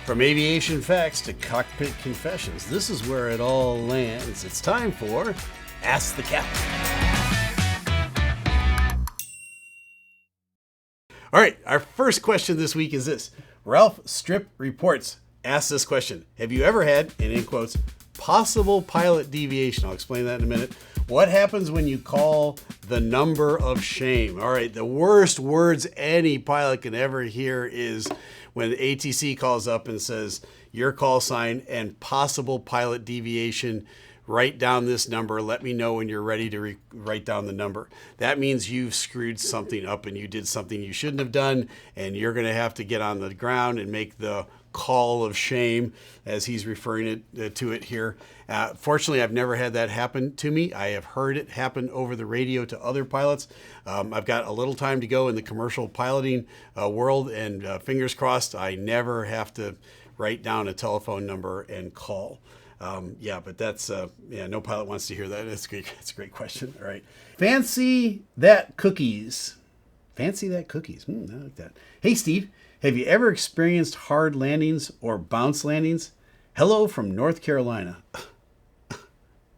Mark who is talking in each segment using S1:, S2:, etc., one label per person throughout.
S1: From aviation facts to cockpit confessions, this is where it all lands. It's time for Ask the Captain. All right, our first question this week is this. Ralph Strip Reports asks this question. Have you ever had, and in quotes, possible pilot deviation? I'll explain that in a minute. What happens when you call the number of shame? All right, the worst words any pilot can ever hear is when the ATC calls up and says, your call sign and possible pilot deviation, write down this number. Let me know when you're ready to write down the number. That means you've screwed something up and you did something you shouldn't have done, and you're going to have to get on the ground and make the call of shame, as he's referring to it here. Fortunately, I've never had that happen to me. I have heard it happen over the radio to other pilots. I've got a little time to go in the commercial piloting world, and fingers crossed, I never have to write down a telephone number and call. But that's, no pilot wants to hear that. It's great. It's a great question. All right. Fancy that cookies. Fancy that cookies. I like that. Hey, Steve, have you ever experienced hard landings or bounce landings? Hello from North Carolina.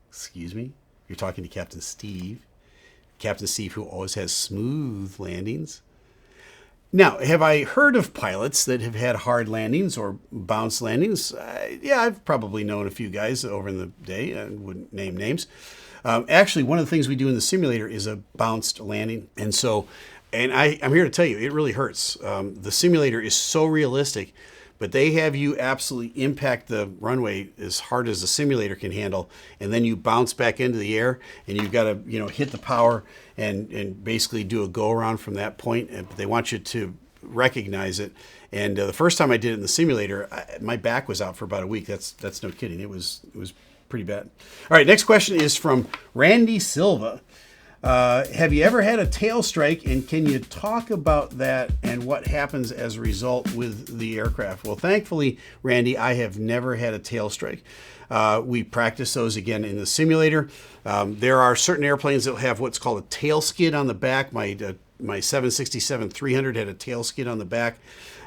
S1: Excuse me? You're talking to Captain Steeve. Captain Steeve, who always has smooth landings. Now, have I heard of pilots that have had hard landings or bounce landings? I've probably known a few guys over in the day. I wouldn't name names. Actually, one of the things we do in the simulator is a bounced landing. And I'm here to tell you, it really hurts. The simulator is so realistic, but they have you absolutely impact the runway as hard as the simulator can handle, and then you bounce back into the air, and you've got to, hit the power and basically do a go around from that point. And they want you to recognize it. And the first time I did it in the simulator, my back was out for about a week. That's no kidding. It was pretty bad. All right, next question is from Randy Silva. Have you ever had a tail strike, and can you talk about that and what happens as a result with the aircraft? Well, thankfully, Randy, I have never had a tail strike. We practice those again in the simulator. There are certain airplanes that have what's called a tail skid on the back. My 767-300 had a tail skid on the back.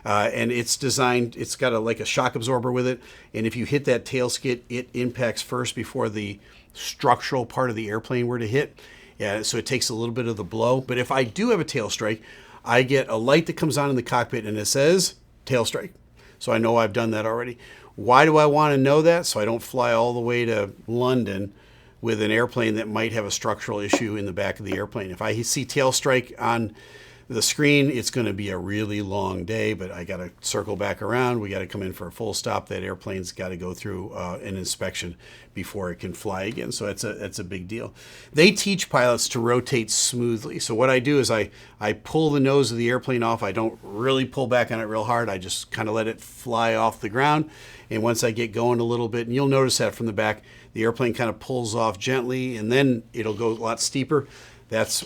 S1: And it's designed, it's got like a shock absorber with it. And if you hit that tail skid, it impacts first before the structural part of the airplane were to hit. Yeah, so it takes a little bit of the blow. But if I do have a tail strike, I get a light that comes on in the cockpit and it says tail strike. So I know I've done that already. Why do I want to know that? So I don't fly all the way to London with an airplane that might have a structural issue in the back of the airplane. If I see tail strike on the screen, it's going to be a really long day, but I got to circle back around. We got to come in for a full stop. That airplane's got to go through an inspection before it can fly again. So it's a big deal. They teach pilots to rotate smoothly. So what I do is I pull the nose of the airplane off. I don't really pull back on it real hard. I just kind of let it fly off the ground. And once I get going a little bit, and you'll notice that from the back, the airplane kind of pulls off gently, and then it'll go a lot steeper. That's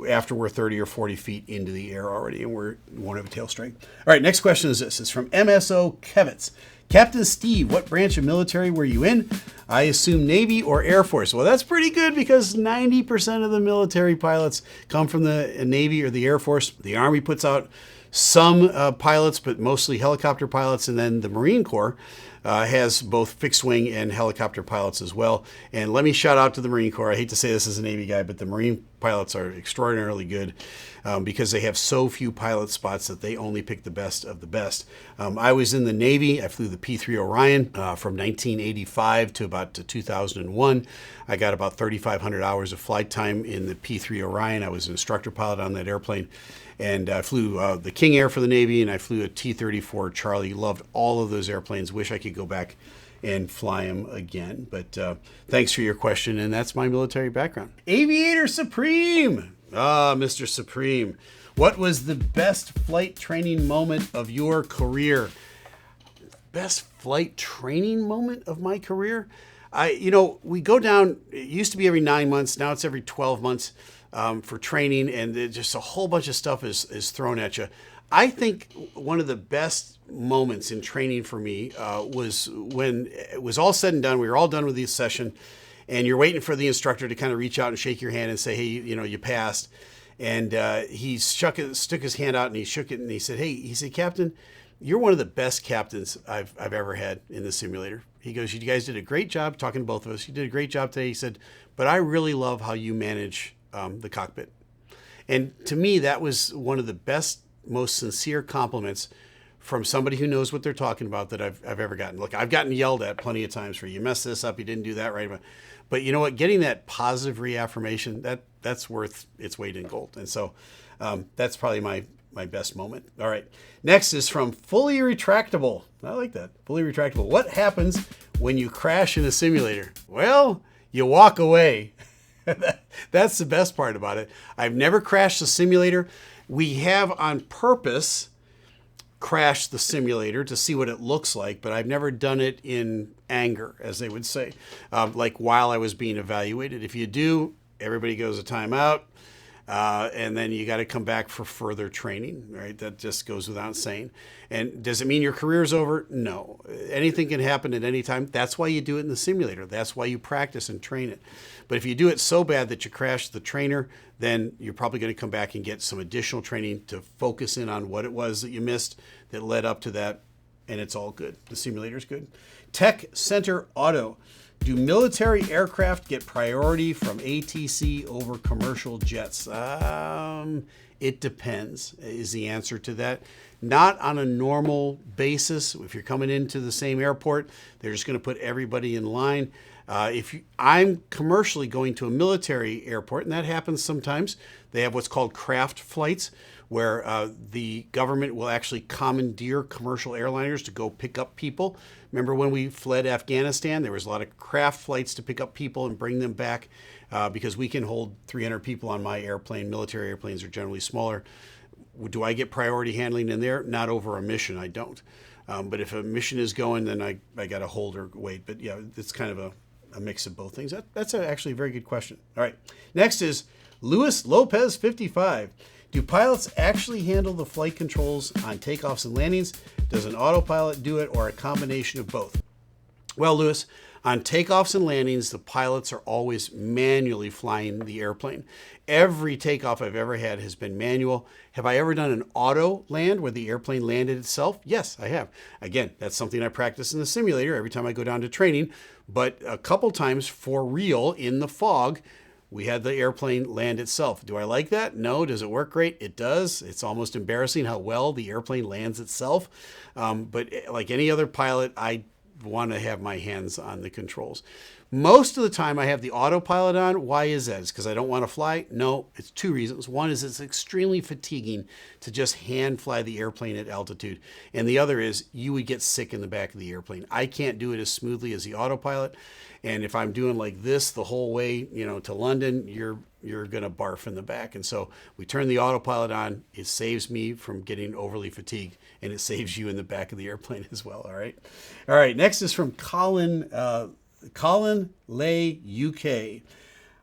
S1: after we're 30 or 40 feet into the air already, and we won't have a tail strike. All right, next question is this. It's from MSO Kevitz. Captain Steve, what branch of military were you in? I assume Navy or Air Force. Well, that's pretty good because 90% of the military pilots come from the Navy or the Air Force. The Army puts out some pilots, but mostly helicopter pilots, and then the Marine Corps has both fixed wing and helicopter pilots as well. And let me shout out to the Marine Corps. I hate to say this as a Navy guy, but the Marine pilots are extraordinarily good because they have so few pilot spots that they only pick the best of the best. I was in the Navy. I flew the P-3 Orion from 1985 to about 2001. I got about 3,500 hours of flight time in the P-3 Orion. I was an instructor pilot on that airplane. And I flew the King Air for the Navy, and I flew a T-34 Charlie. Loved all of those airplanes. Wish I could go back and fly them again. But thanks for your question, and that's my military background. Aviator Supreme. Mr. Supreme. What was the best flight training moment of your career? Best flight training moment of my career? We go down, it used to be every 9 months. Now it's every 12 months. For training, and just a whole bunch of stuff is thrown at you. I think one of the best moments in training for me was when it was all said and done. We were all done with the session, and you're waiting for the instructor to kind of reach out and shake your hand and say, hey, you passed. And he stuck his hand out and he shook it and he said, hey, Captain, you're one of the best captains I've ever had in the simulator. He goes, you guys did a great job, talking to both of us. You did a great job today. He said, but I really love how you manage the cockpit. And to me, that was one of the best, most sincere compliments from somebody who knows what they're talking about that I've ever gotten. Look, I've gotten yelled at plenty of times for, you messed this up, you didn't do that right. But you know what? Getting that positive reaffirmation, that's worth its weight in gold. And so that's probably my best moment. All right. Next is from Fully Retractable. I like that. Fully Retractable. What happens when you crash in a simulator? Well, you walk away. That's the best part about it. I've never crashed a simulator. We have on purpose crashed the simulator to see what it looks like, but I've never done it in anger, as they would say, like while I was being evaluated. If you do, everybody goes a timeout, and then you got to come back for further training, right? That just goes without saying. And does it mean your career's over? No. Anything can happen at any time. That's why you do it in the simulator. That's why you practice and train it. But if you do it so bad that you crash the trainer, then you're probably going to come back and get some additional training to focus in on what it was that you missed that led up to that, and it's all good. The simulator's good. Tech Center Auto. Do military aircraft get priority from ATC over commercial jets? It depends, is the answer to that. Not on a normal basis. If you're coming into the same airport, they're just going to put everybody in line. I'm commercially going to a military airport, and that happens sometimes. They have what's called craft flights, where the government will actually commandeer commercial airliners to go pick up people. Remember when we fled Afghanistan, there was a lot of craft flights to pick up people and bring them back because we can hold 300 people on my airplane. Military airplanes are generally smaller. Do I get priority handling in there? Not over a mission, I don't. But if a mission is going, then I got to hold or wait. But yeah, it's kind of a mix of both things. That's actually a very good question. All right. Next is Luis Lopez 55. Do pilots actually handle the flight controls on takeoffs and landings? Does an autopilot do it, or a combination of both? Well, Lewis, on takeoffs and landings, the pilots are always manually flying the airplane. Every takeoff I've ever had has been manual. Have I ever done an auto land where the airplane landed itself? Yes, I have. Again, that's something I practice in the simulator every time I go down to training. But a couple times for real in the fog, we had the airplane land itself. Do I like that? No. Does it work great? It does. It's almost embarrassing how well the airplane lands itself. But like any other pilot, I want to have my hands on the controls. Most of the time I have the autopilot on. Why is that? It's because I don't want to fly? No, it's two reasons. One is it's extremely fatiguing to just hand fly the airplane at altitude. And the other is you would get sick in the back of the airplane. I can't do it as smoothly as the autopilot. And if I'm doing like this the whole way, to London, you're going to barf in the back. And so we turn the autopilot on. It saves me from getting overly fatigued, and it saves you in the back of the airplane as well. All right. All right. Next is from Colin Lay, UK.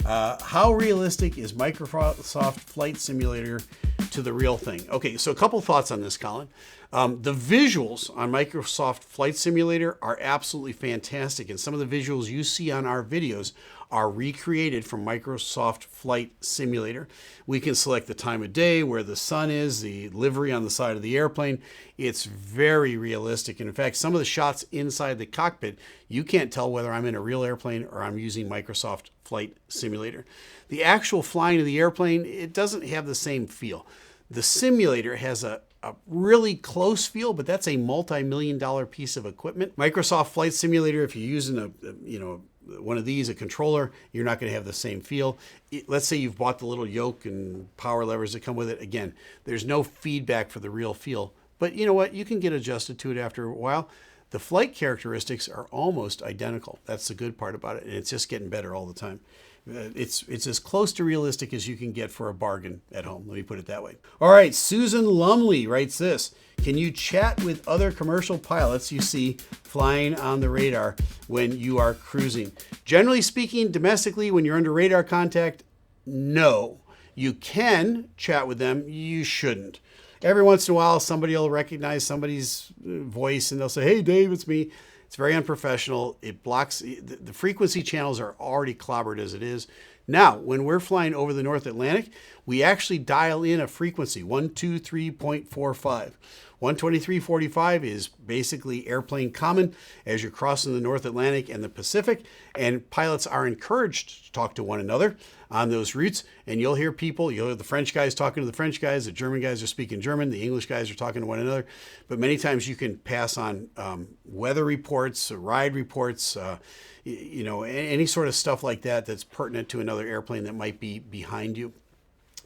S1: How realistic is Microsoft Flight Simulator to the real thing? Okay, so a couple thoughts on this, Colin. The visuals on Microsoft Flight Simulator are absolutely fantastic, and some of the visuals you see on our videos are recreated from Microsoft Flight Simulator. We can select the time of day, where the sun is, the livery on the side of the airplane. It's very realistic. And in fact, some of the shots inside the cockpit, you can't tell whether I'm in a real airplane or I'm using Microsoft Flight Simulator. The actual flying of the airplane, it doesn't have the same feel. The simulator has a really close feel, but that's a multi-million-dollar piece of equipment. Microsoft Flight Simulator, if you're using one of these, a controller, you're not going to have the same feel. Let's say you've bought the little yoke and power levers that come with it. Again, there's no feedback for the real feel. But you know what? You can get adjusted to it after a while. The flight characteristics are almost identical. That's the good part about it. And it's just getting better all the time. It's as close to realistic as you can get for a bargain at home. Let me put it that way. All right, Susan Lumley writes this. Can you chat with other commercial pilots you see flying on the radar when you are cruising? Generally speaking, domestically, when you're under radar contact, no. You can chat with them. You shouldn't. Every once in a while, somebody will recognize somebody's voice and they'll say, "Hey, Dave, it's me." It's very unprofessional. It blocks, the frequency channels are already clobbered as it is. Now, when we're flying over the North Atlantic, we actually dial in a frequency, 123.45. 123.45 is basically airplane common as you're crossing the North Atlantic and the Pacific, and pilots are encouraged to talk to one another on those routes. And you'll hear the French guys talking to the French guys, the German guys are speaking German, the English guys are talking to one another. But many times you can pass on weather reports, ride reports, any sort of stuff like that that's pertinent to another airplane that might be behind you.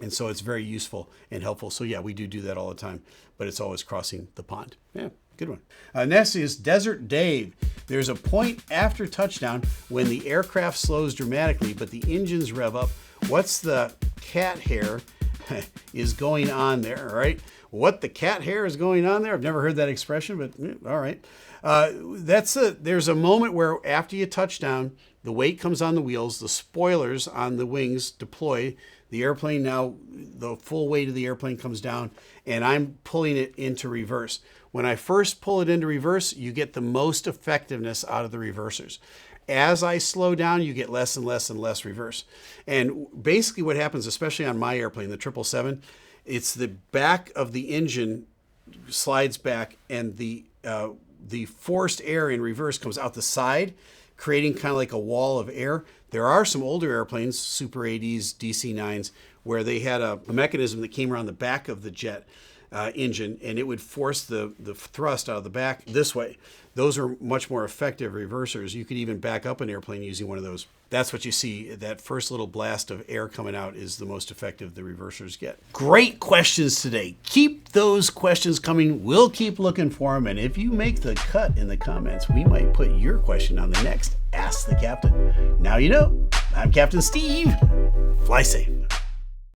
S1: And so it's very useful and helpful. So yeah, we do that all the time, but it's always crossing the pond. Yeah, good one. Next is Desert Dave. There's a point after touchdown when the aircraft slows dramatically, but the engines rev up. What's the cat hair is going on there, all right? What the cat hair is going on there? I've never heard that expression, but all right. There's a moment where after you touch down, the weight comes on the wheels, the spoilers on the wings deploy. The airplane now, the full weight of the airplane comes down, and I'm pulling it into reverse. When I first pull it into reverse, you get the most effectiveness out of the reversers. As I slow down, you get less and less and less reverse. And basically what happens, especially on my airplane, the 777, it's the back of the engine slides back, and the forced air in reverse comes out the side, creating kind of like a wall of air. There are some older airplanes, Super 80s, DC-9s, where they had a mechanism that came around the back of the jet engine, and it would force the thrust out of the back this way. Those are much more effective reversers. You could even back up an airplane using one of those. That's what you see. That first little blast of air coming out is the most effective the reversers get. Great questions today. Keep those questions coming. We'll keep looking for them. And if you make the cut in the comments, we might put your question on the next Ask the Captain. Now you know. I'm Captain Steve. Fly safe.